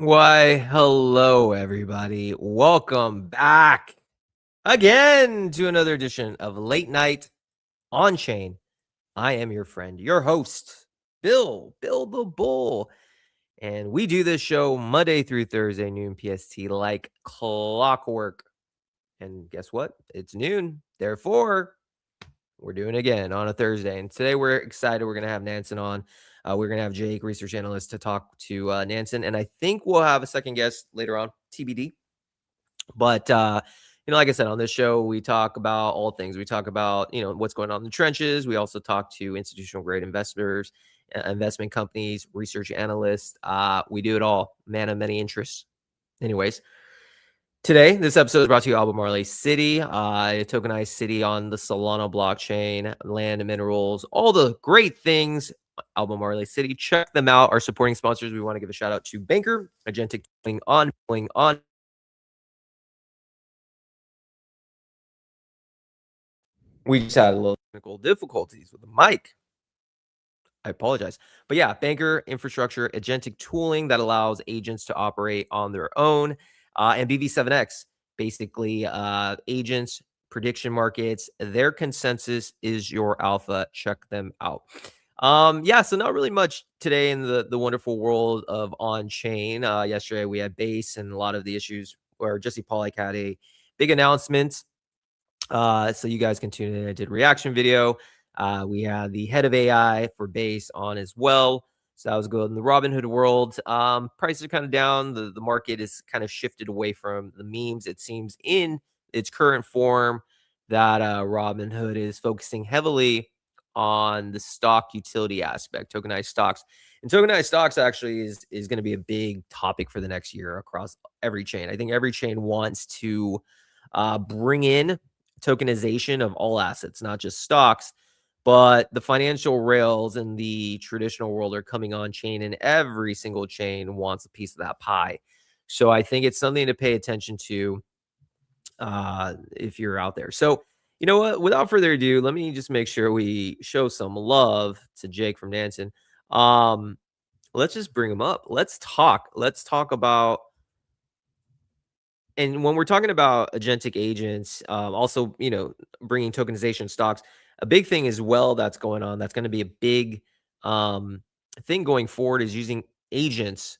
Why, hello, everybody. Welcome back again to another edition of Late Night Onchain. I am your friend, your host, Bill the Bull. And we do this show Monday through Thursday, noon PST, like clockwork. And guess what? It's noon. Therefore, we're doing it again on a Thursday. And today we're excited. We're going to have Nansen on. We're going to have Jake, research analyst, to talk to Nansen. And I think we'll have a second guest later on, TBD. But, like I said, on this show, we talk about all things. We talk about, what's going on in the trenches. We also talk to institutional grade investors, investment companies, research analysts. We do it all. Man of many interests. Anyways, today, this episode is brought to you by Albemarle City, a tokenized city on the Solana blockchain, land and minerals, all the great things. Albemarle City, check them out. Our supporting sponsors, we want to give a shout out to Banker, Agentic on. We just had a little technical difficulties with the mic. I apologize. But yeah, Banker infrastructure, agentic tooling that allows agents to operate on their own, and BV7X, basically agents, prediction markets, their consensus is your alpha. Check them out. So not really much today in the wonderful world of on-chain. Yesterday we had base and a lot of the issues where Jesse Pollock had a big announcement. So you guys can tune in. I did a reaction video. We had the head of AI for base on as well. So that was good. In the Robinhood world, prices are kind of down. The market is kind of shifted away from the memes. It seems in its current form that Robinhood is focusing heavily on the stock utility aspect, tokenized stocks. And tokenized stocks actually is going to be a big topic for the next year across every chain. I think every chain wants to bring in tokenization of all assets, not just stocks, but the financial rails in the traditional world are coming on chain, and every single chain wants a piece of that pie. So I think it's something to pay attention to if you're out there. So, you know what? Without further ado, let me just make sure we show some love to Jake from Nansen. Let's just bring him up. Let's talk. Let's talk about, and when we're talking about agentic agents, also, bringing tokenization stocks, a big thing as well that's going on, that's going to be a big thing going forward, is using agents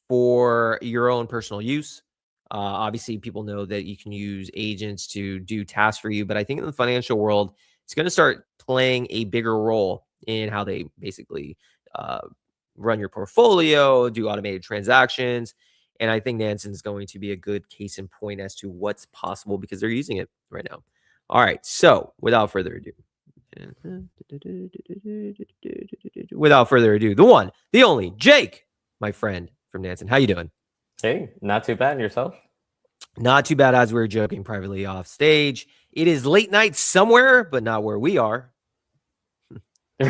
for your own personal use. Obviously, people know that you can use agents to do tasks for you, but I think in the financial world, it's going to start playing a bigger role in how they basically uh, run your portfolio, do automated transactions. And I think Nansen is going to be a good case in point as to what's possible because they're using it right now. All right. So without further ado, the one, the only, Jake, my friend from Nansen. How you doing? Hey, not too bad. Yourself? Not too bad, as we were joking privately off stage. It is late night somewhere, but not where we are.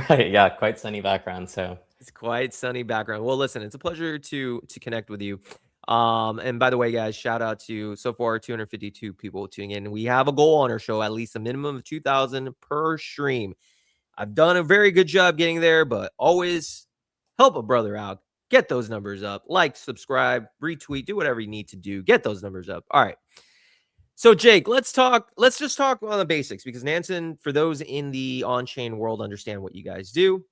Right. Yeah. Quite sunny background. So It's quite sunny background. Well, listen, it's a pleasure to connect with you. And by the way, guys, shout out to so far 252 people tuning in. We have a goal on our show, at least a minimum of 2,000 per stream. I've done a very good job getting there, but always help a brother out. Get those numbers up. Like, subscribe, retweet, do whatever you need to do. Get those numbers up. All right. So, Jake, let's just talk on the basics, because Nansen, for those in the on-chain world, understand what you guys do.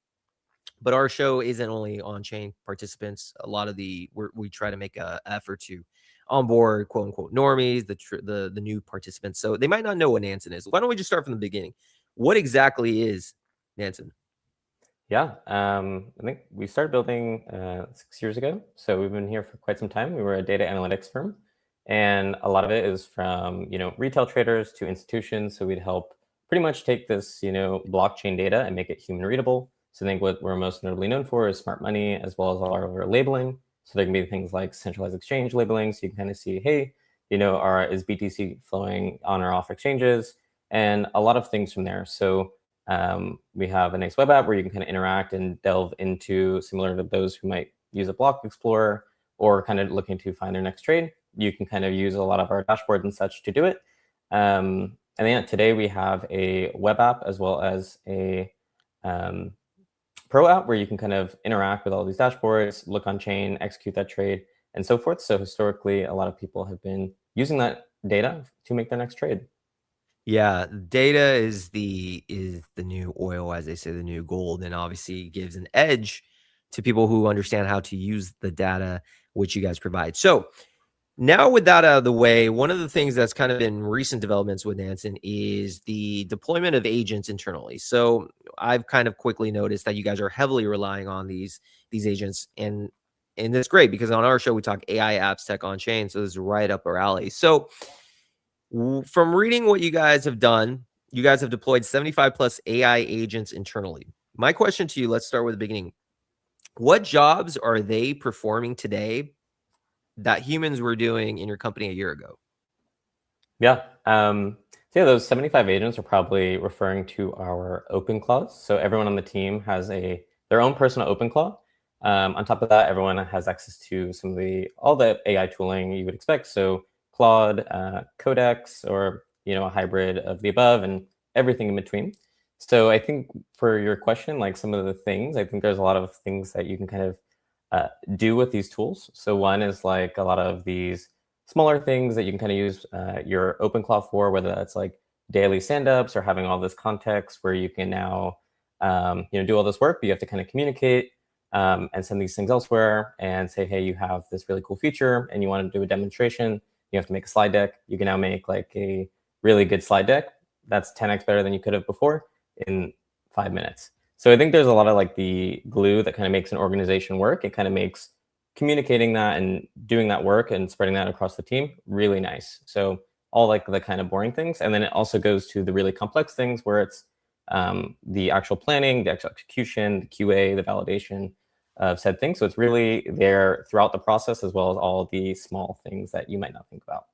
But our show isn't only on-chain participants. A lot of we try to make an effort to onboard quote unquote normies, the new participants. So they might not know what Nansen is. Why don't we just start from the beginning? What exactly is Nansen? yeah, I think we started building 6 years ago. So we've been here for quite some time. We were a data analytics firm, and a lot of it is from retail traders to institutions. So we'd help pretty much take this blockchain data and make it human readable. So I think what we're most notably known for is smart money, as well as all our labeling. So there can be things like centralized exchange labeling. So you can kind of see, hey, is BTC flowing on or off exchanges, and a lot of things from there. So we have a nice web app where you can kind of interact and delve into, similar to those who might use a block explorer or kind of looking to find their next trade. You can kind of use a lot of our dashboards and such to do it. And then today we have a web app as well as a pro app where you can kind of interact with all these dashboards, look on chain, execute that trade, and so forth. So historically, a lot of people have been using that data to make their next trade. Yeah, data is the new oil, as they say, the new gold, and obviously gives an edge to people who understand how to use the data which you guys provide. So now with that out of the way, one of the things that's kind of been recent developments with Nansen is the deployment of agents internally. So I've kind of quickly noticed that you guys are heavily relying on these agents, and that's great because on our show we talk AI apps, tech on chain, so this is right up our alley. So from reading what you guys have done, you guys have deployed 75 plus AI agents internally. My question to you, let's start with the beginning. What jobs are they performing today that humans were doing in your company a year ago? Yeah. So yeah, those 75 agents are probably referring to our open clause. So everyone on the team has their own personal open claw. On top of that, everyone has access to all the AI tooling you would expect. So Claude, Codex, or a hybrid of the above, and everything in between. So I think for your question, like some of the things, I think there's a lot of things that you can kind of do with these tools. So one is like a lot of these smaller things that you can kind of use your OpenClaw for, whether that's like daily stand-ups or having all this context where you can now do all this work, but you have to kind of communicate and send these things elsewhere and say, hey, you have this really cool feature and you want to do a demonstration. You have to make a slide deck. You can now make like a really good slide deck that's 10x better than you could have before in 5 minutes. So I think there's a lot of like the glue that kind of makes an organization work. It kind of makes communicating that and doing that work and spreading that across the team really nice. So all like the kind of boring things. And then it also goes to the really complex things where it's the actual planning, the actual execution, the QA, the validation of said things. So it's really there throughout the process as well as all the small things that you might not think about.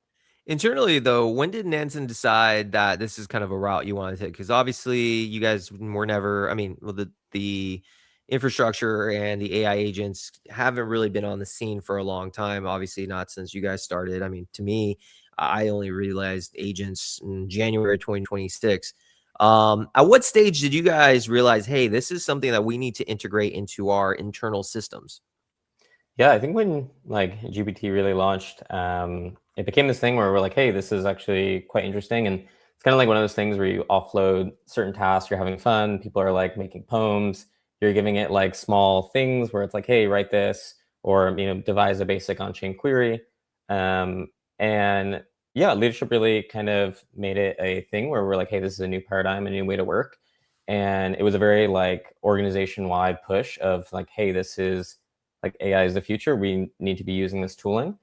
Internally, though, when did Nansen decide that this is kind of a route you want to take? Because obviously, you guys were never. I mean, well, the infrastructure and the AI agents haven't really been on the scene for a long time. Obviously, not since you guys started. I mean, to me, I only realized agents in January 2026. At what stage did you guys realize, hey, this is something that we need to integrate into our internal systems? Yeah, I think when like GPT really launched, it became this thing where we're like, hey, this is actually quite interesting. And it's kind of like one of those things where you offload certain tasks, you're having fun, people are like making poems, you're giving it like small things where it's like, hey, write this, or devise a basic on-chain query. Um, and yeah, leadership really kind of made it a thing where we're like, hey, this is a new paradigm, a new way to work. And it was a very like organization-wide push of like, hey, this is like AI is the future. We need to be using this tooling.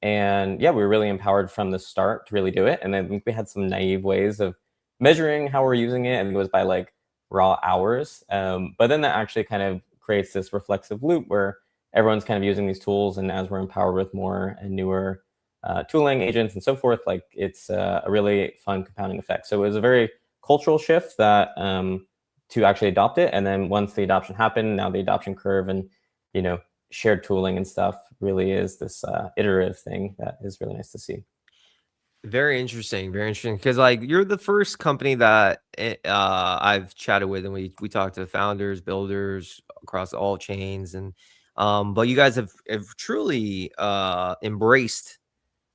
And yeah, we were really empowered from the start to really do it. And I think we had some naive ways of measuring how we're using it. I think it was by like raw hours. But then that actually kind of creates this reflexive loop where everyone's kind of using these tools. And as we're empowered with more and newer tooling agents and so forth, like it's a really fun compounding effect. So it was a very cultural shift that to actually adopt it. And then once the adoption happened, now the adoption curve and shared tooling and stuff really is this iterative thing that is really nice to see. Very interesting, very interesting. Because like you're the first company that I've chatted with, and we talked to founders, builders across all chains, and but you guys have truly embraced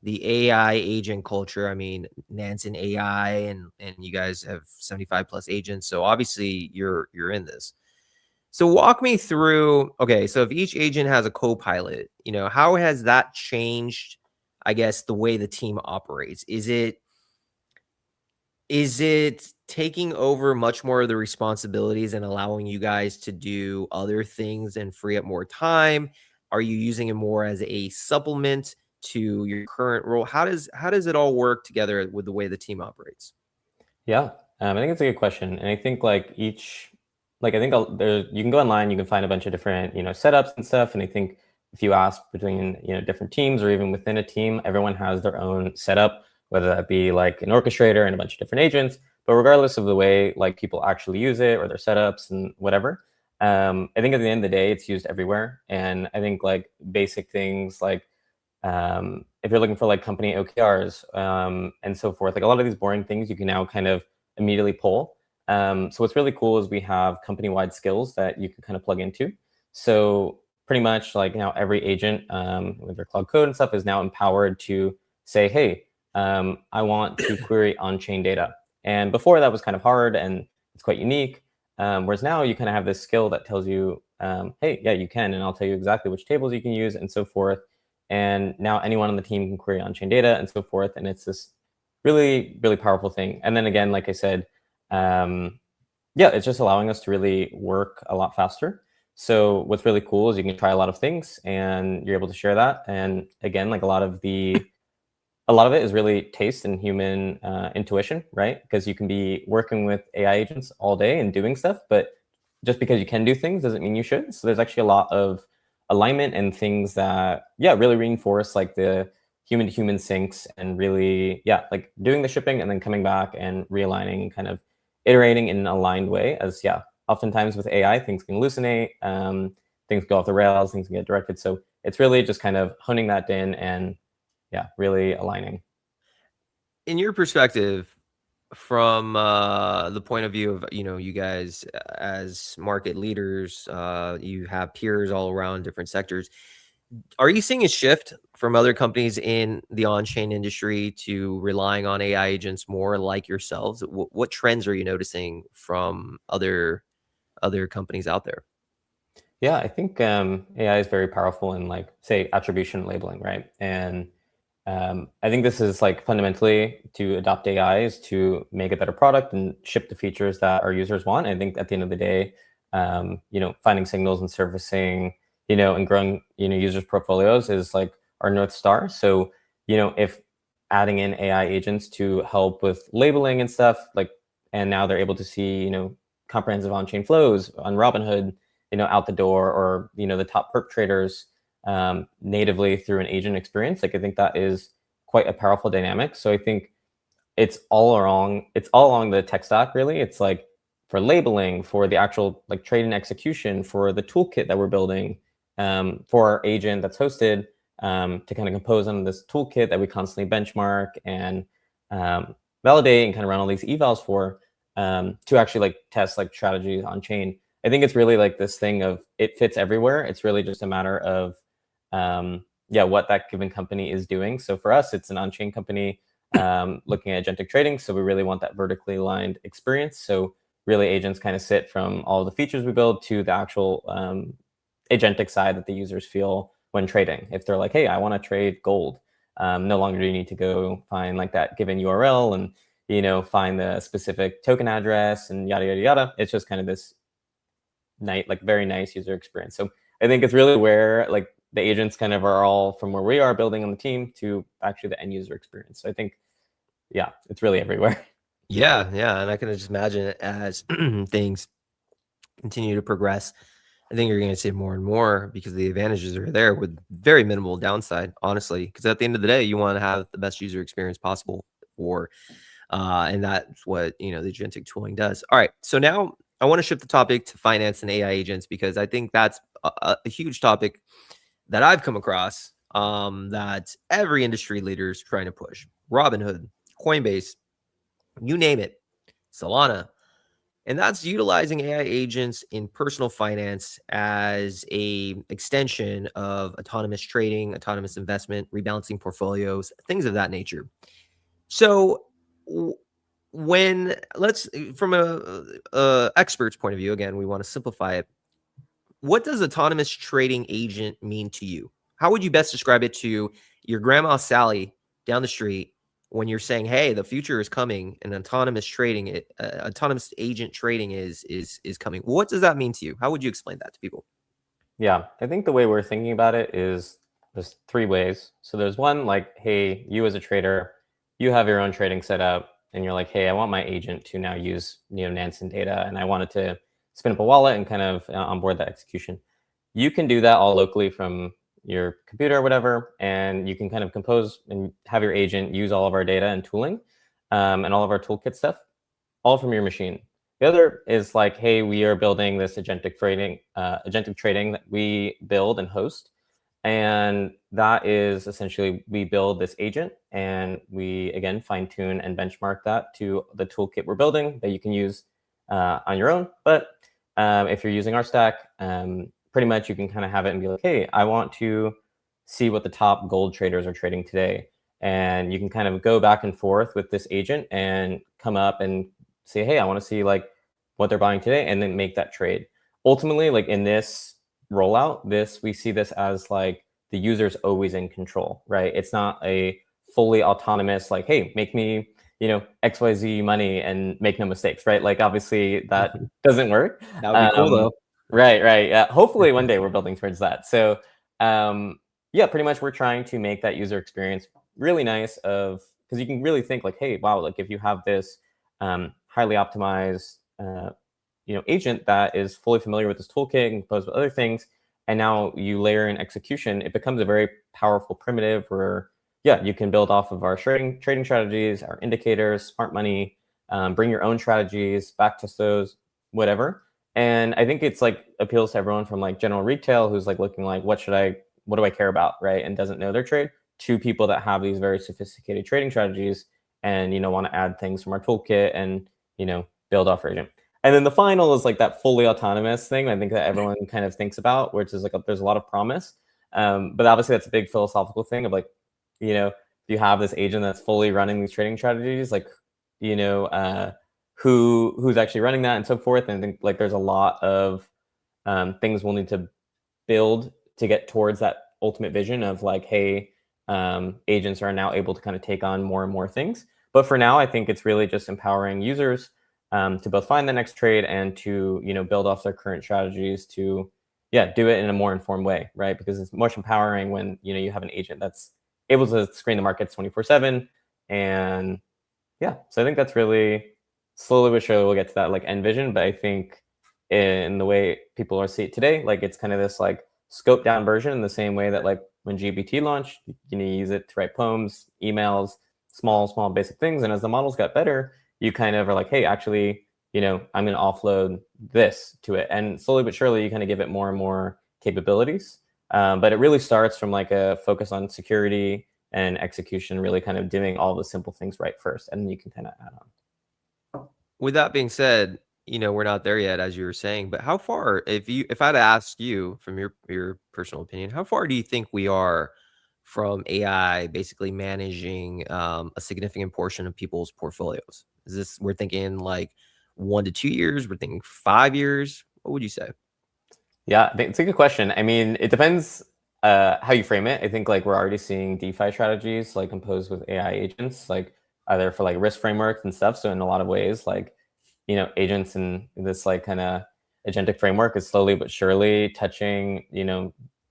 the AI agent culture. I mean, Nansen AI, and you guys have 75 plus agents, so obviously you're in this. So walk me through, okay, so if each agent has a co-pilot, how has that changed, I guess, the way the team operates? Is it taking over much more of the responsibilities and allowing you guys to do other things and free up more time? Are you using it more as a supplement to your current role? How does it all work together with the way the team operates? Yeah, I think it's a good question, and I think like I think there you can go online, you can find a bunch of different setups and stuff, and I think if you ask between different teams or even within a team, everyone has their own setup, whether that be like an orchestrator and a bunch of different agents. But regardless of the way like people actually use it or their setups and whatever, I think at the end of the day, it's used everywhere, and I think like basic things like if you're looking for like company OKRs and so forth, like a lot of these boring things you can now kind of immediately pull. So what's really cool is we have company-wide skills that you can kind of plug into. So pretty much like now every agent with their cloud code and stuff is now empowered to say, hey, I want to query on-chain data. And before that was kind of hard and it's quite unique. Whereas now you kind of have this skill that tells you, hey, yeah, you can, and I'll tell you exactly which tables you can use and so forth. And now anyone on the team can query on-chain data and so forth. And it's this really, really powerful thing. And then again, like I said, yeah, it's just allowing us to really work a lot faster. So what's really cool is you can try a lot of things and you're able to share that. And again, like a lot of it is really taste and human intuition, right? Because you can be working with AI agents all day and doing stuff, but just because you can do things doesn't mean you should. So there's actually a lot of alignment and things that, yeah, really reinforce like the human to human syncs and really, yeah, like doing the shipping and then coming back and realigning, kind of iterating in an aligned way. As yeah, oftentimes with AI, things can hallucinate, things go off the rails, things can get directed. So it's really just kind of honing that in and yeah, really aligning. In your perspective, from the point of view of you guys as market leaders, you have peers all around different sectors. Are you seeing a shift from other companies in the on-chain industry to relying on AI agents more like yourselves? What trends are you noticing from other companies out there? Yeah, I think AI is very powerful in like say attribution labeling, right? And I think this is like fundamentally to adopt AI is to make a better product and ship the features that our users want. I think at the end of the day, finding signals and servicing, and growing, users' portfolios is like our North Star. So, if adding in AI agents to help with labeling and stuff, like, and now they're able to see, comprehensive on-chain flows on Robinhood, out the door, or, the top perp traders natively through an agent experience. Like I think that is quite a powerful dynamic. So I think it's all along the tech stack, really. It's like for labeling, for the actual like trade and execution, for the toolkit that we're building, for our agent that's hosted, to kind of compose on this toolkit that we constantly benchmark and validate and kind of run all these evals for, to actually like test like strategies on chain. I think it's really like this thing of it fits everywhere. It's really just a matter of what that given company is doing. So for us, it's an on-chain company looking at agentic trading. So we really want that vertically aligned experience. So really agents kind of sit from all the features we build to the actual agentic side that the users feel when trading. If they're like, hey, I want to trade gold, no longer do you need to go find like that given URL and, find the specific token address and yada, yada, yada. It's just kind of this very nice user experience. So I think it's really where like the agents kind of are all from where we are building on the team to actually the end user experience. So I think, yeah, it's really everywhere. Yeah, and I can just imagine it as things continue to progress. I think you're going to see more and more because the advantages are there with very minimal downside, honestly. Because at the end of the day, you want to have the best user experience possible for, and that's what the agentic tooling does. All right, so now I want to shift the topic to finance and AI agents because I think that's a huge topic that I've come across, that every industry leader is trying to push. Robinhood, Coinbase, you name it, Solana. And that's utilizing AI agents in personal finance as a extension of autonomous trading, autonomous investment, rebalancing portfolios, things of that nature. So when let's from a expert's point of view, again, we want to simplify it. What does autonomous trading agent mean to you? How would you best describe it to your grandma Sally down the street when you're saying, "Hey, the future is coming, and autonomous agent trading is coming"? What does that mean to you? How would you explain that to people? Yeah, I think the way we're thinking about it is there's three ways. So there's one like, hey, you as a trader, you have your own trading setup, and you're like, hey, I want my agent to now use Nansen data, and I wanted to spin up a wallet and kind of onboard that execution. You can do that all locally from your computer or whatever, and you can kind of compose and have your agent use all of our data and tooling, and all of our toolkit stuff, all from your machine. The other is like, hey, we are building this agentic trading that we build and host. And that is essentially, we build this agent and we, again, fine tune and benchmark that to the toolkit we're building that you can use on your own. But if you're using our stack, pretty much you can kind of have it and be like, hey, I want to see what the top gold traders are trading today. And you can kind of go back and forth with this agent and come up and say, hey, I want to see like what they're buying today, and then make that trade. Ultimately, like in this rollout, we see this as like the user's always in control, right? It's not a fully autonomous, like, hey, make me, XYZ money and make no mistakes, right? Like obviously that doesn't work. That would be cool though. Right. Yeah. Hopefully one day we're building towards that. So yeah, pretty much we're trying to make that user experience really nice, because you can really think like, hey, wow, like if you have this highly optimized agent that is fully familiar with this toolkit and composed with other things, and now you layer in execution, it becomes a very powerful primitive where, yeah, you can build off of our trading strategies, our indicators, smart money, bring your own strategies, backtest those, whatever. And I think it's like appeals to everyone from like general retail who's like looking like, what do I care about, right? And doesn't know their trade, to people that have these very sophisticated trading strategies and, want to add things from our toolkit and, build off our agent. And then the final is like that fully autonomous thing I think that everyone kind of thinks about, which is like there's a lot of promise. But obviously that's a big philosophical thing of like, if you have this agent that's fully running these trading strategies, like, who's actually running that and so forth. And I think like there's a lot of things we'll need to build to get towards that ultimate vision of like, hey, agents are now able to kind of take on more and more things. But for now, I think it's really just empowering users to both find the next trade and to build off their current strategies to do it in a more informed way, right? Because it's much empowering when you have an agent that's able to screen the markets 24/7. And yeah, so I think that's really slowly but surely we'll get to that like end vision. But I think in the way people are see it today, like it's kind of this like scoped down version in the same way that like when GPT launched, you use it to write poems, emails, small basic things. And as the models got better, you kind of are like, hey, actually, I'm going to offload this to it. And slowly but surely, you kind of give it more and more capabilities. But it really starts from like a focus on security and execution, really kind of doing all the simple things right first. And then you can kind of add on. With that being said, we're not there yet, as you were saying, but how far, if I had to ask you from your personal opinion, how far do you think we are from AI basically managing a significant portion of people's portfolios? We're thinking like 1 to 2 years? We're thinking 5 years? What would you say? Yeah, I think it's a good question. I mean, it depends how you frame it. I think like we're already seeing DeFi strategies like composed with AI agents, like either for like risk frameworks and stuff. So in a lot of ways, like agents in this like kind of agentic framework is slowly but surely touching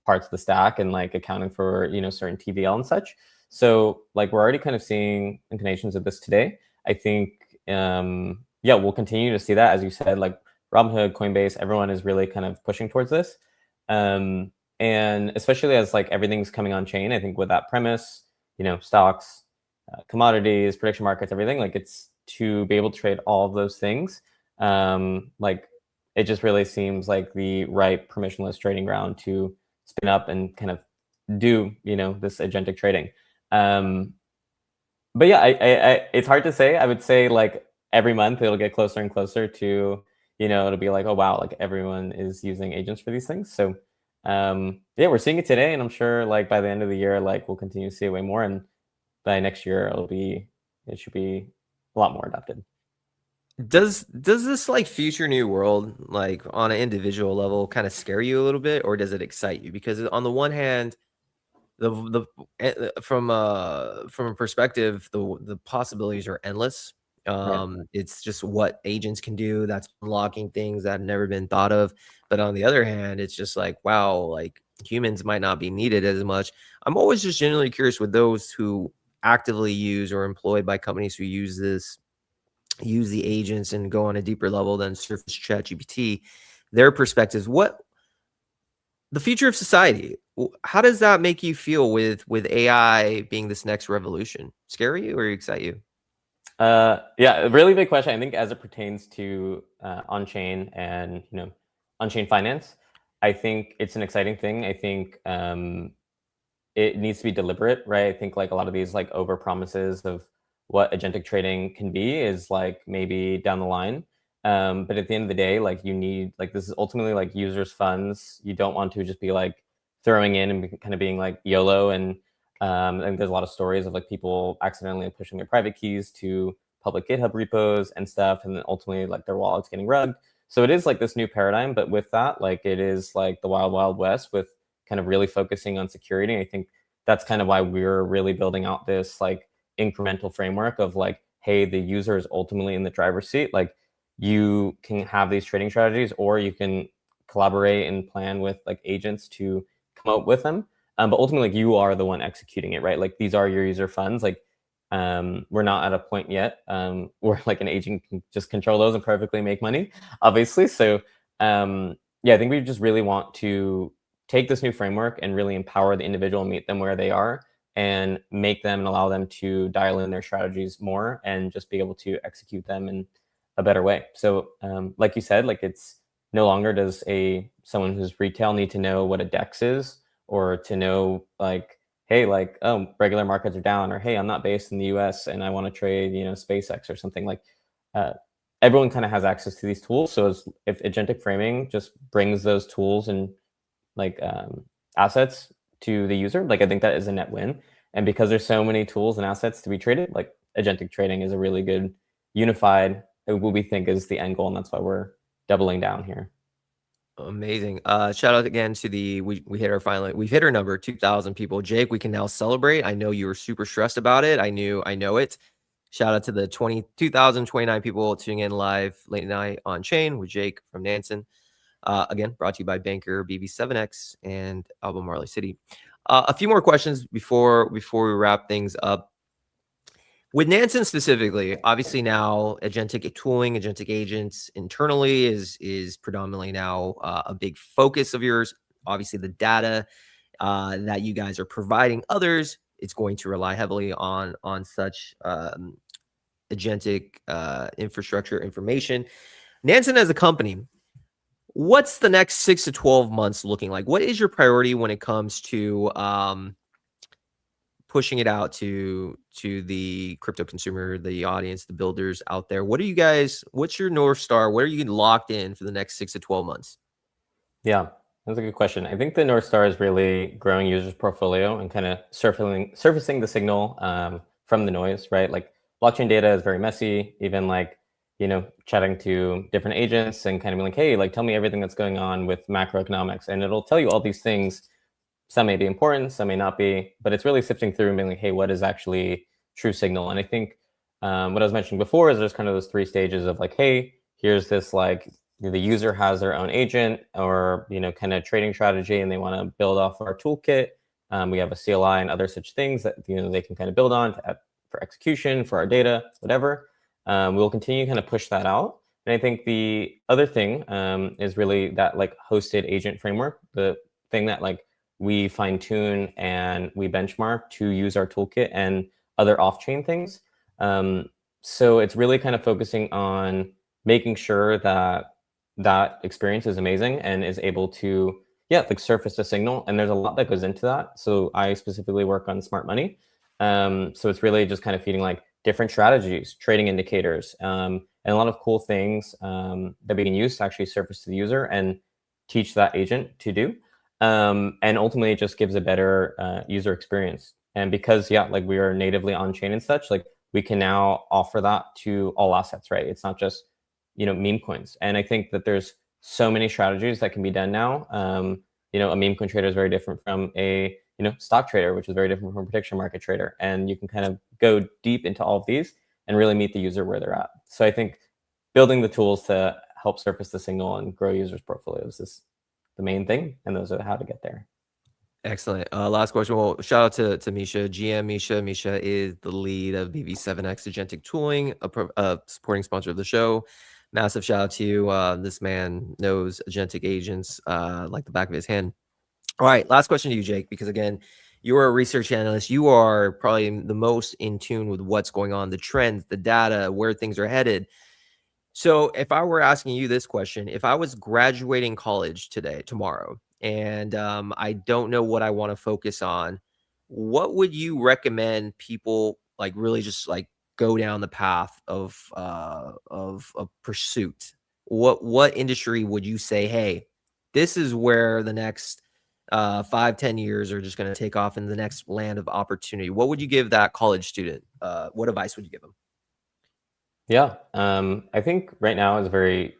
parts of the stack and like accounting for certain TVL and such. So like we're already kind of seeing inclinations of this today. I think we'll continue to see that, as you said, like Robinhood, Coinbase, everyone is really kind of pushing towards this. And especially as like everything's coming on chain, I think with that premise, stocks, commodities, prediction markets, everything, like it's to be able to trade all of those things. Like it just really seems like the right permissionless trading ground to spin up and kind of do, this agentic trading. But yeah, I it's hard to say. I would say like every month it'll get closer and closer to, it'll be like, oh wow, like everyone is using agents for these things. So yeah, we're seeing it today, and I'm sure like by the end of the year, like we'll continue to see it way more, and by next year it should be a lot more adopted. Does this like future new world, like on an individual level, kind of scare you a little bit, or does it excite you? Because on the one hand, from a perspective, the possibilities are endless. Right. It's just what agents can do that's unlocking things that have never been thought of. But on the other hand, it's just like, wow, like humans might not be needed as much. I'm always just genuinely curious with those who actively use or employed by companies who use the agents and go on a deeper level than surface chat GPT, their perspectives. What the future of society, how does that make you feel with AI being this next revolution? Scare you or excite you? Yeah, a really big question. I think as it pertains to on-chain and on-chain finance, I think it's an exciting thing. I think it needs to be deliberate, right? I think like a lot of these like over promises of what agentic trading can be is like maybe down the line. But at the end of the day, like you need like this is ultimately like users' funds. You don't want to just be like throwing in and kind of being like YOLO. And I think there's a lot of stories of like people accidentally pushing their private keys to public GitHub repos and stuff, and then ultimately like their wallets getting rugged. So it is like this new paradigm, but with that, like it is like the wild, wild west with kind of really focusing on security. I think that's kind of why we're really building out this like incremental framework of like, hey, the user is ultimately in the driver's seat. Like you can have these trading strategies, or you can collaborate and plan with like agents to come up with them. But ultimately, like, you are the one executing it, right? Like these are your user funds. Like we're not at a point yet where like an agent can just control those and perfectly make money, obviously. So yeah, I think we just really want to take this new framework and really empower the individual, meet them where they are, and make them and allow them to dial in their strategies more and just be able to execute them in a better way. So like you said, like it's no longer does someone who's retail need to know what a DEX is, or to know like, hey, like, oh, regular markets are down, or hey, I'm not based in the US and I want to trade, SpaceX or something. Like uh, everyone kind of has access to these tools. So if agentic framing just brings those tools and like assets to the user, like I think that is a net win. And because there's so many tools and assets to be traded, like agentic trading is a really good unified, what we think is the end goal, and that's why we're doubling down here. Amazing. Shout out again to we've hit our number, 2,000 people. Jake, we can now celebrate. I know you were super stressed about it. I know it. Shout out to the 22,029 people tuning in live late night on Chain with Jake from Nansen. Again, brought to you by Banker BB7X and Albemarle City. A few more questions before we wrap things up. With Nansen specifically, obviously now agentic tooling, agentic agents internally is predominantly now a big focus of yours. Obviously, the data that you guys are providing others, it's going to rely heavily on such agentic infrastructure information. Nansen as a company, what's the next 6 to 12 months looking like? What is your priority when it comes to pushing it out to the crypto consumer, the audience, the builders out there? What's your North Star? What are you locked in for the next 6 to 12 months? Yeah, that's a good question. I think the North Star is really growing users' portfolio and kind of surfacing the signal from the noise, right? Like blockchain data is very messy, even like, chatting to different agents and kind of being like, hey, like tell me everything that's going on with macroeconomics. And it'll tell you all these things. Some may be important, some may not be, but it's really sifting through and being like, hey, what is actually true signal? And I think what I was mentioning before is there's kind of those 3 stages of like, hey, here's this like the user has their own agent or kind of trading strategy, and they want to build off our toolkit. We have a CLI and other such things that they can kind of build on for execution, for our data, whatever. We'll continue to kind of push that out. And I think the other thing is really that like hosted agent framework, the thing that like we fine tune and we benchmark to use our toolkit and other off-chain things. So it's really kind of focusing on making sure that experience is amazing and is able to, like surface a signal. And there's a lot that goes into that. So I specifically work on smart money. So it's really just kind of feeding like different strategies, trading indicators, and a lot of cool things that we can use to actually surface to the user and teach that agent to do. And ultimately, it just gives a better user experience. And because, like we are natively on chain and such, like we can now offer that to all assets, right? It's not just, meme coins. And I think that there's so many strategies that can be done now. A meme coin trader is very different from a, stock trader, which is very different from a prediction market trader. And you can kind of go deep into all of these and really meet the user where they're at. So I think building the tools to help surface the signal and grow users' portfolios is the main thing, and those are how to get there. Excellent. Last question. Well, shout out to Misha, GM Misha. Misha is the lead of BB7X Agentic Tooling, a supporting sponsor of the show. Massive shout out to you. This man knows agentic agents like the back of his hand. All right, last question to you, Jake, because again, you're a research analyst. You are probably the most in tune with what's going on, the trends, the data, where things are headed. So if I were asking you this question, if I was graduating college tomorrow, and I don't know what I want to focus on, what would you recommend people like really just like go down the path of a pursuit, what industry would you say, hey, this is where the next 5-10 years are just going to take off in the next land of opportunity? What would you give that college student? What advice would you give them? Yeah, I think right now is a very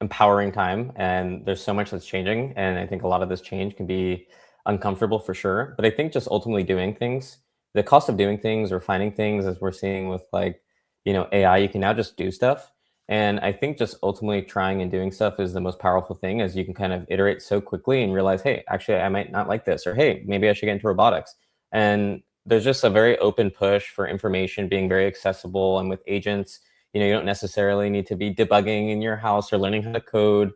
empowering time, and there's so much that's changing, and I think a lot of this change can be uncomfortable for sure. But I think just ultimately doing things, the cost of doing things or finding things, as we're seeing with like AI, you can now just do stuff. And I think just ultimately trying and doing stuff is the most powerful thing, as you can kind of iterate so quickly and realize, hey, actually, I might not like this, or hey, maybe I should get into robotics. And there's just a very open push for information being very accessible, and with agents, you don't necessarily need to be debugging in your house or learning how to code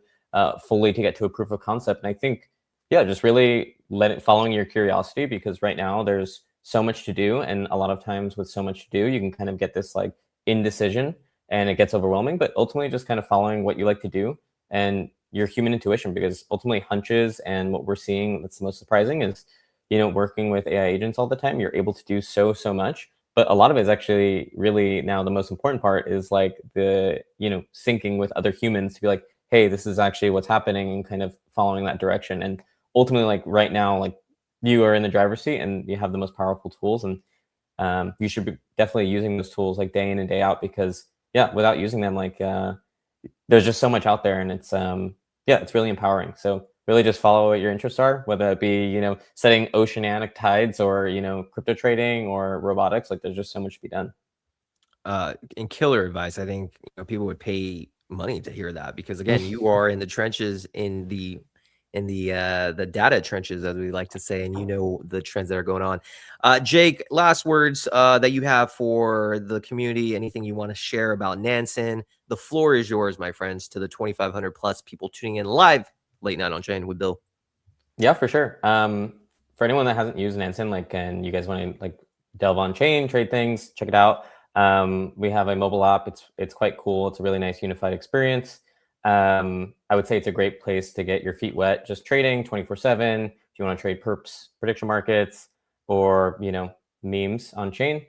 fully to get to a proof of concept. And I think, yeah, just really following your curiosity, because right now there's so much to do, and a lot of times with so much to do, you can kind of get this like indecision, and it gets overwhelming. But ultimately, just kind of following what you like to do and your human intuition, because ultimately hunches and what we're seeing that's the most surprising is, working with AI agents all the time, you're able to do so much. But a lot of it is actually really now the most important part is like the, syncing with other humans to be like, hey, this is actually what's happening, and kind of following that direction. And ultimately, like right now, like you are in the driver's seat and you have the most powerful tools. And you should be definitely using those tools like day in and day out, because yeah, without using them, like there's just so much out there, and it's really empowering. So really just follow what your interests are, whether it be, setting oceanic tides, or, crypto trading, or robotics. Like there's just so much to be done. And killer advice. I think people would pay money to hear that, because again, you are in the trenches, in the data trenches, as we like to say, and the trends that are going on. Jake, last words that you have for the community, anything you want to share about Nansen. The floor is yours, my friends, to the 2,500 plus people tuning in live late night Onchain with Bill. Yeah, for sure. For anyone that hasn't used Nansen, like, and you guys want to like delve on chain, trade things, check it out. We have a mobile app. It's quite cool. It's a really nice unified experience. I would say it's a great place to get your feet wet, just trading 24/7. If you want to trade perps, prediction markets, or memes on chain,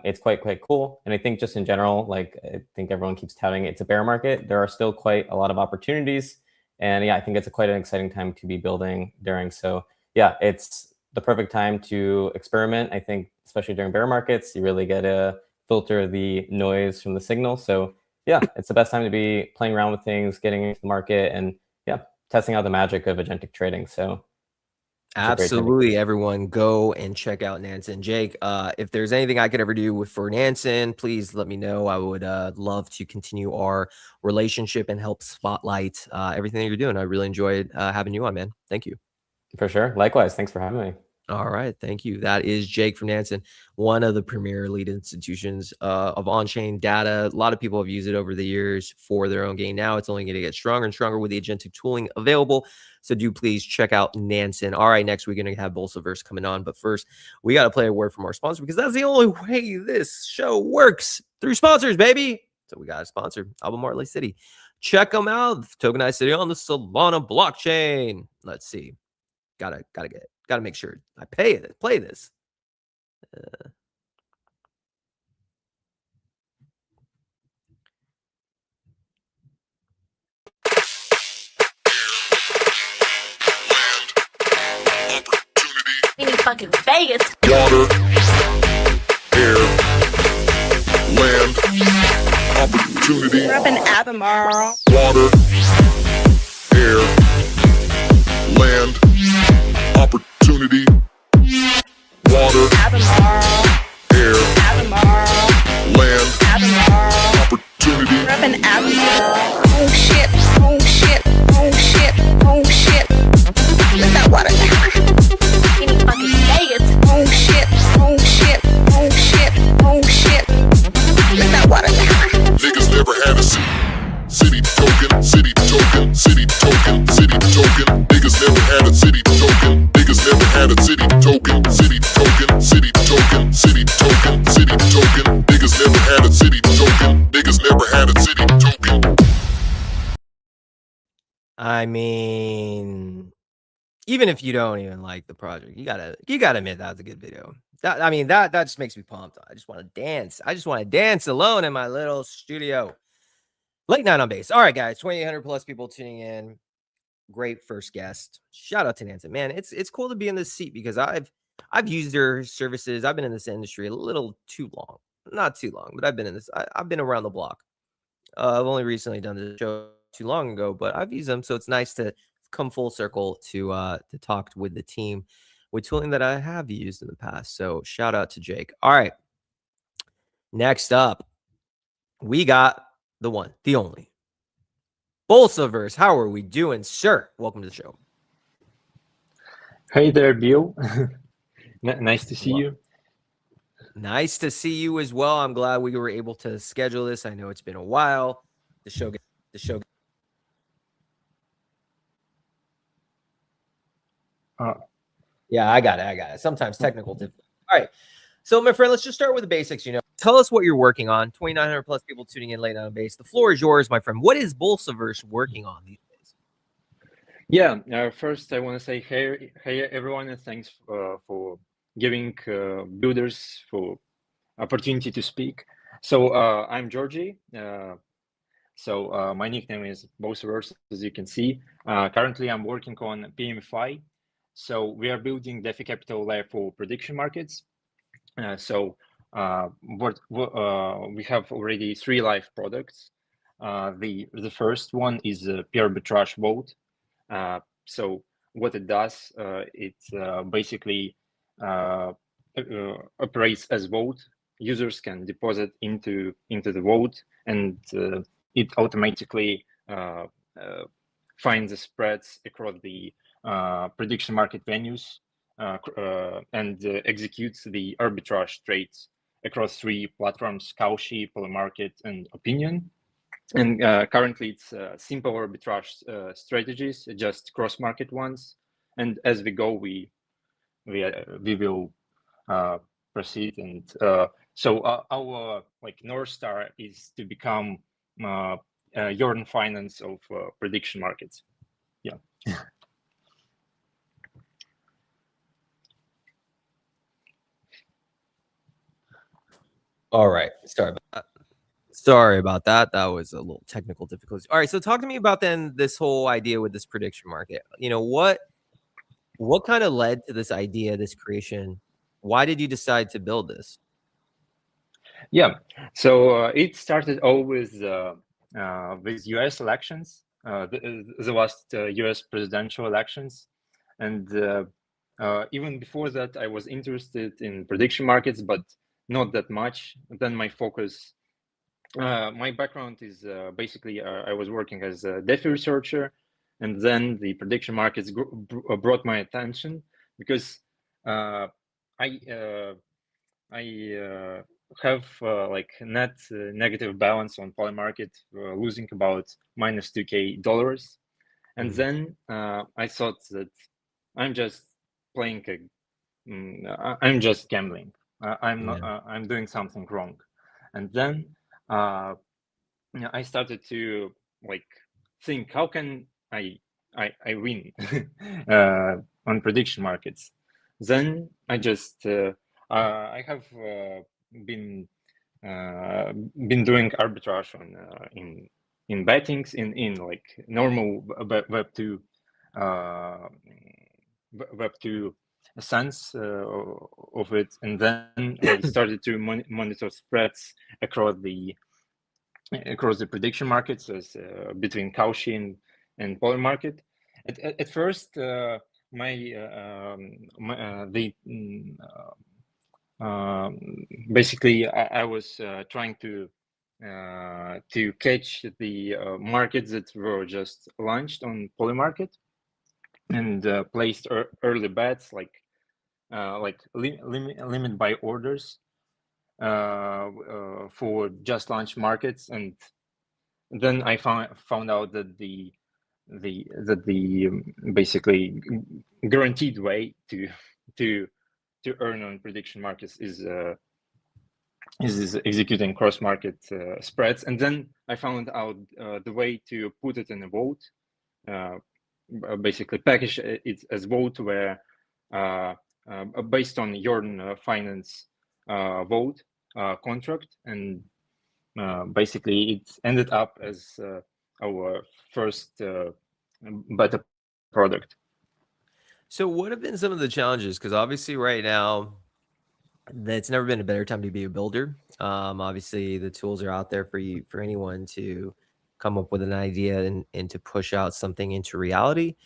it's quite cool. And I think just in general, like I think everyone keeps touting it's a bear market. There are still quite a lot of opportunities. And yeah, I think it's quite an exciting time to be building during. So yeah, it's the perfect time to experiment. I think especially during bear markets, you really get to filter the noise from the signal. So yeah, it's the best time to be playing around with things, getting into the market, and yeah, testing out the magic of agentic trading. So absolutely, everyone, go and check out Nansen. Jake, if there's anything I could ever do for Nansen, please let me know. I would love to continue our relationship and help spotlight everything that you're doing. I really enjoyed having you on, man. Thank you. For sure. Likewise. Thanks for having me. All right, thank you. That is Jake from Nansen, one of the premier lead institutions of on-chain data. A lot of people have used it over the years for their own gain. Now it's only going to get stronger and stronger with the agentic tooling available. So do please check out Nansen. All right, next we're going to have Bolsaverse coming on. But first, we got to play a word from our sponsor, because that's the only way this show works, through sponsors, baby. So we got a sponsor, Albemarle City. Check them out. Tokenized City on the Solana blockchain. Let's see. Gotta make sure I play this. In fucking Vegas. Water, air, land, opportunity. We're up in Albemarle. Water, air, land, opportunity. Water, Albemarle. air, Albemarle. land, Albemarle. opportunity. We're up in Albemarle. Oh shit. Oh shit. Oh shit. Oh shit. Is that water? In fucking Vegas. Oh shit. Oh shit. Oh shit. Oh shit. Is that water? Niggas never had a city token, city token, city token, city token. Niggas never had a city token. Niggas never had a city token, city token, city token, city token, city token. Niggas never had a city token. Niggas never had a city token. I mean, even if you don't even like the project, you gotta admit that was a good video. That just makes me pumped. I just want to dance. I just want to dance alone in my little studio. Late night on base. All right, guys. 2,800 plus people tuning in. Great first guest. Shout out to Nansen. Man, it's cool to be in this seat because I've used their services. I've been in this industry a little too long. Not too long, but I've been in this. I've been around the block. I've only recently done this show too long ago, but I've used them, so it's nice to come full circle to talk with the team with tooling that I have used in the past. So shout out to Jake. All right. Next up, we got the one, the only. Bolsaverse. How are we doing, sir? Welcome to the show. Hey there, Bill. Nice to see you. Nice to see you as well. I'm glad we were able to schedule this. I know it's been a while. The show. Yeah, I got it. Sometimes technical difficulty. All right. So, my friend, let's just start with the basics. Tell us what you're working on. 2,900 plus people tuning in late on base. The floor is yours, my friend. What is Bolsaverse working on these days? Yeah. First, I want to say hey everyone, and thanks for giving builders for opportunity to speak. So I'm Georgie. So my nickname is Bolsaverse, as you can see. Currently, I'm working on PMFI. So we are building DeFi capital layer for prediction markets. We have already 3 live products. The first one is peer arbitrage vote. So what it does, it basically operates as vote. Users can deposit into the vote, and it automatically finds the spreads across the prediction market venues and executes the arbitrage trades across 3 platforms: Cauchy, Polymarket, and Opinion. And currently, it's simple arbitrage strategies, just cross-market ones. And as we go, we will proceed. And so our North Star is to become Jordan Finance of prediction markets. Yeah. All right. Sorry about that. That was a little technical difficulty. All right. So talk to me about then this whole idea with this prediction market. What kind of led to this idea, this creation? Why did you decide to build this? Yeah. So it started all with U.S. elections, the last U.S. presidential elections, and even before that, I was interested in prediction markets, but not that much. Then my focus, my background is basically I was working as a DeFi researcher, and then the prediction markets brought my attention because I have net negative balance on Polymarket, losing about minus $2,000, and then I thought that I'm just playing I'm just gambling. I'm not. I'm doing something wrong, and then I started to think, how can I win on prediction markets? Then I just I have been doing arbitrage on in bettings in normal Web2 Web2 sense of it, and then I started to monitor spreads across the prediction markets as between Cauchy and Polymarket. At first, basically I was trying to catch the markets that were just launched on Polymarket and placed early bets like limit buy orders for just launched markets, and then I found out that the basically guaranteed way to earn on prediction markets is executing cross market spreads, and then I found out the way to put it in a vote, basically package it as vote where based on your finance vote contract, and basically it ended up as our first beta product. So, what have been some of the challenges? Because obviously, right now, it's never been a better time to be a builder. Obviously, the tools are out there for you, for anyone to come up with an idea and to push out something into reality.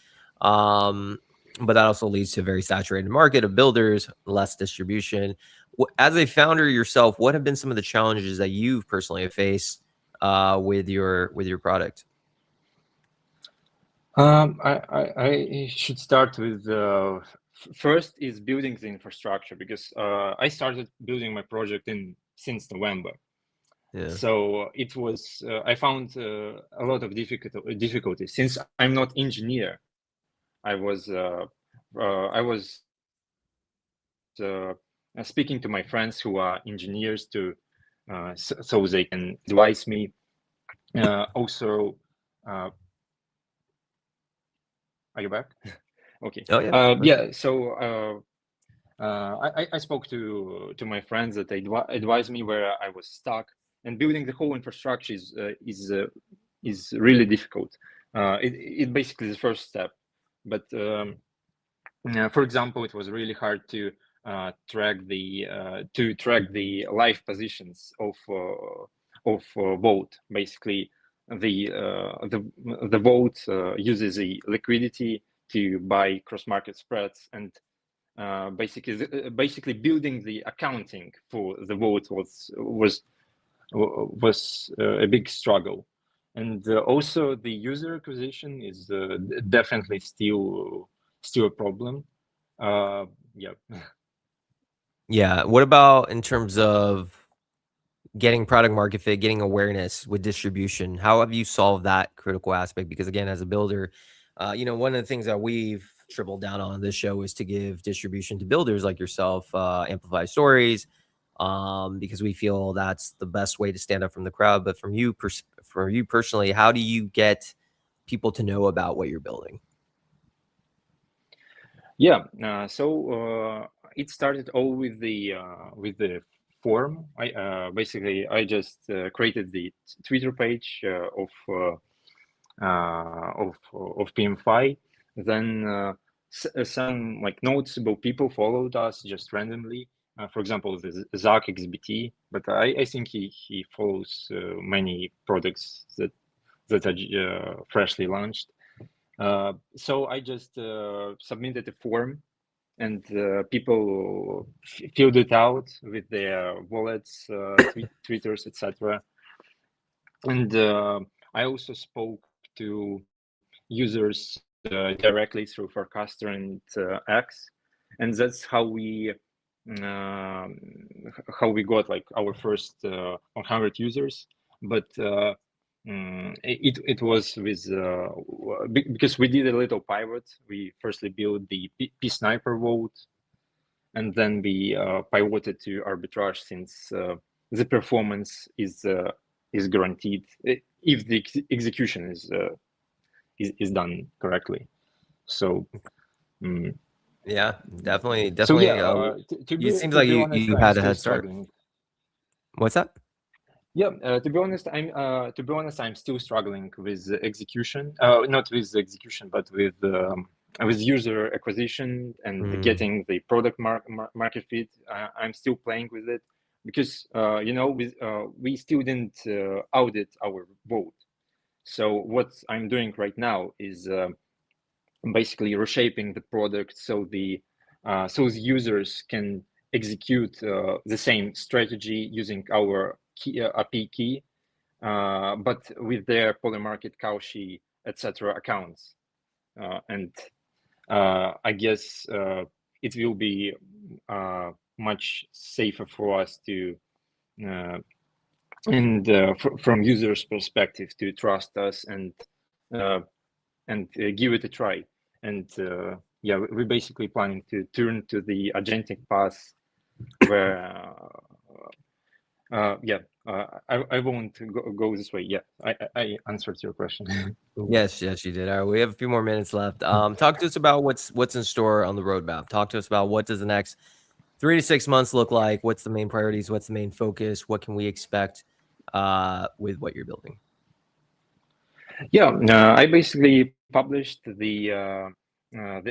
Um, but that also leads to a very saturated market of builders, less distribution. As a founder yourself, what have been some of the challenges that you've personally have faced with your product? I should start with first is building the infrastructure, because I started building my project since November. Yeah. So it was I found a lot of difficulties since I'm not engineer. I was speaking to my friends who are engineers to so they can advise me. Also, are you back? Okay. Oh yeah. Yeah. So I spoke to my friends that they advised me where I was stuck, and building the whole infrastructure is really difficult. It basically is the first step, but for example, it was really hard to track the live positions of vote. Basically, the vote uses the liquidity to buy cross market spreads, and basically building the accounting for the vote was a big struggle. And also the user acquisition is definitely still a problem. Yeah. Yeah. What about in terms of getting product market fit, getting awareness with distribution? How have you solved that critical aspect? Because again, as a builder, one of the things that we've tripled down on this show is to give distribution to builders like yourself, amplify stories, because we feel that's the best way to stand up from the crowd. But from you, for you personally, how do you get people to know about what you're building? Yeah. So it started all with the forum. Basically I just created the Twitter page of PMFi. Then some like noticeable people followed us just randomly. For example, the Zach XBT, but I think he follows many products that are freshly launched. So I just submitted a form, and people filled it out with their wallets, Twitters, etc. And I also spoke to users directly through Forecaster and X, and that's how we got like our first 100 users. But it was with because we did a little pivot. We firstly built the P sniper vote, and then we pivoted to arbitrage, since the performance is guaranteed if the execution is done correctly. So Yeah, definitely, so definitely. yeah, It seems to like be you honest, you I'm had a still head start. struggling. What's that? Yeah, to be honest, I'm still struggling with the execution. Not with the execution, but with user acquisition and getting the product market fit. I'm still playing with it because we still didn't audit our vote. So what I'm doing right now is basically reshaping the product so the users can execute the same strategy using our API key, but with their Polymarket, Cauchy, etc. accounts. And I guess it will be much safer for us to, from users' perspective, to trust us and give it a try. And yeah, we're basically planning to turn to the agentic path, where I won't go this way. Yeah, I answered your question. Yes, yes, you did. All right, we have a few more minutes left. Talk to us about what's in store on the roadmap. Talk to us about what does the next 3 to 6 months look like? What's the main priorities? What's the main focus? What can we expect with what you're building? Yeah, I basically published the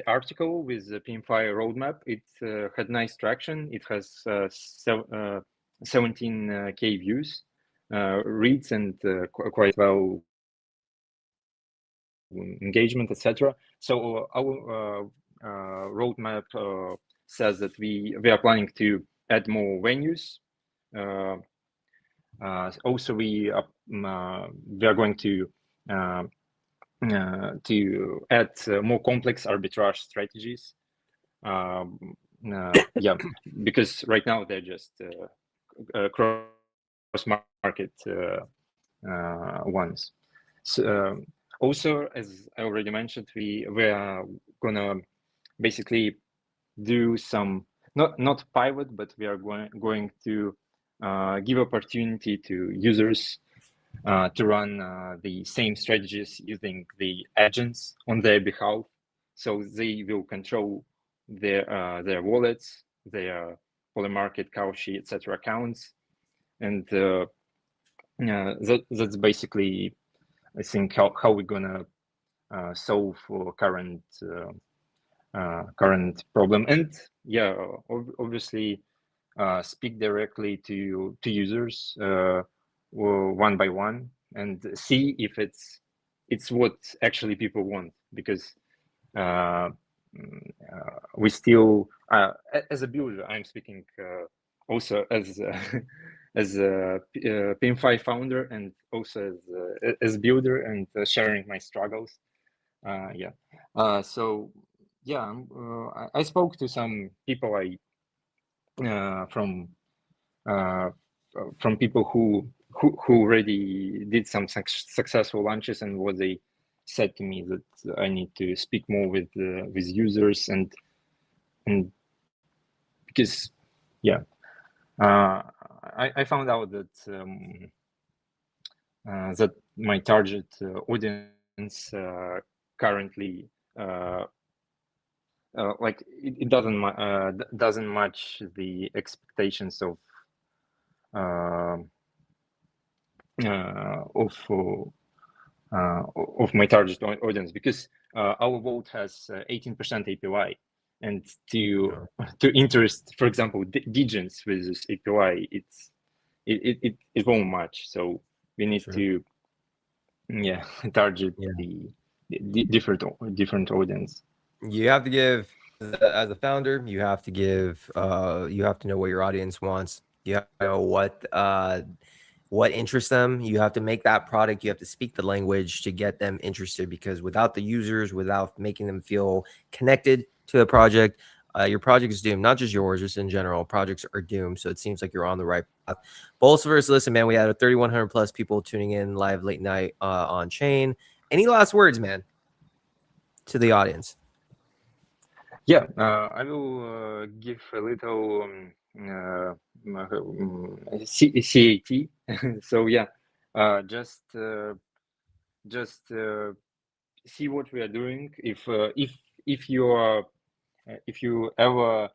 article with the PIM5 roadmap. It had nice traction. It has 17K views, reads, and quite well engagement, etc. So our roadmap says that we are planning to add more venues. Also, we are going to add more complex arbitrage strategies. Yeah, because right now they're just cross-market ones. So, also, as I already mentioned, we are gonna basically do some not pivot, but we are going to give opportunity to users to run the same strategies using the agents on their behalf, so they will control their wallets, their Polymarket, Cauchy, etc. accounts, and that's basically, I think, how we're gonna solve current problem. And yeah, obviously speak directly to users one by one and see if it's what actually people want, because we still as a builder, I'm speaking also as as a PIM5 founder, and also as builder, and sharing my struggles. So yeah, I spoke to some people from people who already did some successful launches, and what they said to me that I need to speak more with users, and because yeah, I found out that that my target audience currently like it doesn't match the expectations of my target audience, because our vote has 18% APY, and to interest, for example, Degens with this APY, it won't match. So we need to target the different audience. You have to give, as a founder, you have to give, you have to know what your audience wants. You have to know what interests them. You have to make that product. You have to speak the language to get them interested, because without the users, without making them feel connected to the project, your project is doomed. Not just yours, just in general, projects are doomed. So it seems like you're on the right path. Bolsverse, listen, man, we had 3,100 plus people tuning in live late night on chain. Any last words, man, to the audience? Yeah, I will give a little CAT. So yeah, just see what we are doing. If you are if you ever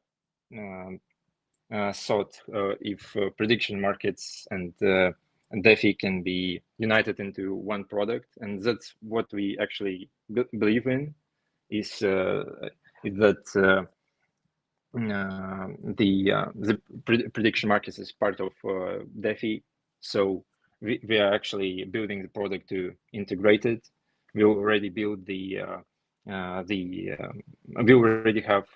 thought if prediction markets and DeFi can be united into one product, and that's what we actually believe in, is that the prediction markets is part of DeFi. So we are actually building the product to integrate it. We already built we already have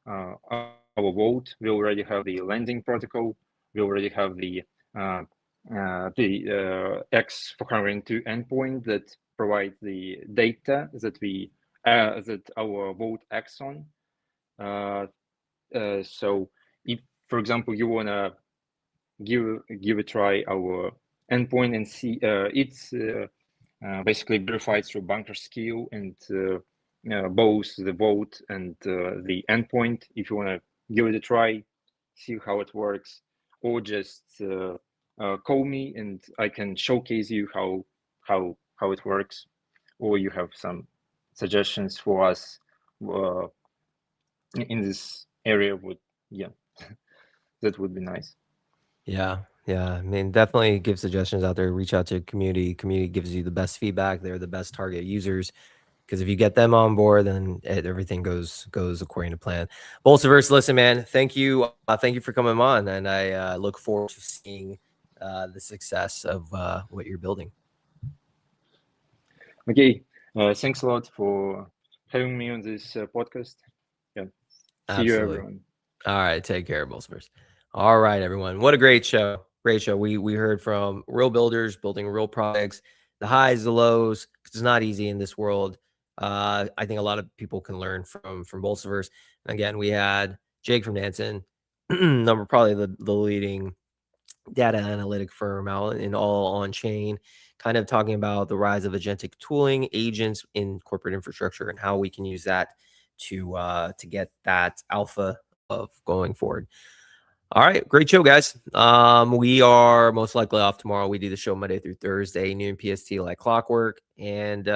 our vote. We already have the lending protocol. We already have the X402 endpoint that provides the data that we that our vote acts on. So if, for example, you wanna give a try our endpoint and see it's basically verified through banker skill, and both the vote and the endpoint. If you wanna give it a try, see how it works, or just call me and I can showcase you how it works, or you have some suggestions for us in this area. Would that would be nice. Yeah. Yeah. I mean, definitely give suggestions out there. Reach out to community. Community gives you the best feedback. They're the best target users. Because if you get them on board, then everything goes according to plan. Bolsiverse, listen, man, thank you for coming on, and I look forward to seeing the success of what you're building. Okay, thanks a lot for having me on this podcast. Yeah, see you, Absolutely. everyone. All right, take care, Bolsiverse. All right, everyone. What a great show. Great show. We heard from real builders building real products, the highs, the lows. It's not easy in this world. I think a lot of people can learn from Bolsiverse. And again, we had Jake from Nansen, probably the leading data analytic firm out in all on chain, kind of talking about the rise of agentic tooling, agents in corporate infrastructure, and how we can use that to get that alpha of going forward. All right, great show, guys. We are most likely off tomorrow. We do the show Monday through Thursday, noon PST, like clockwork. And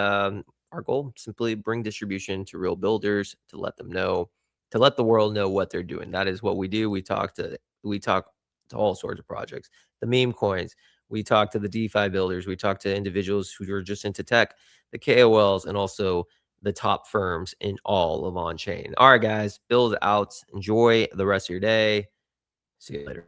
our goal, simply bring distribution to real builders, to let them know, to let the world know what they're doing. That is what we do. We talk to all sorts of projects, the meme coins. We talk to the DeFi builders. We talk to individuals who are just into tech, the KOLs, and also the top firms in all of on chain. All right, guys, build out. Enjoy the rest of your day. See you later.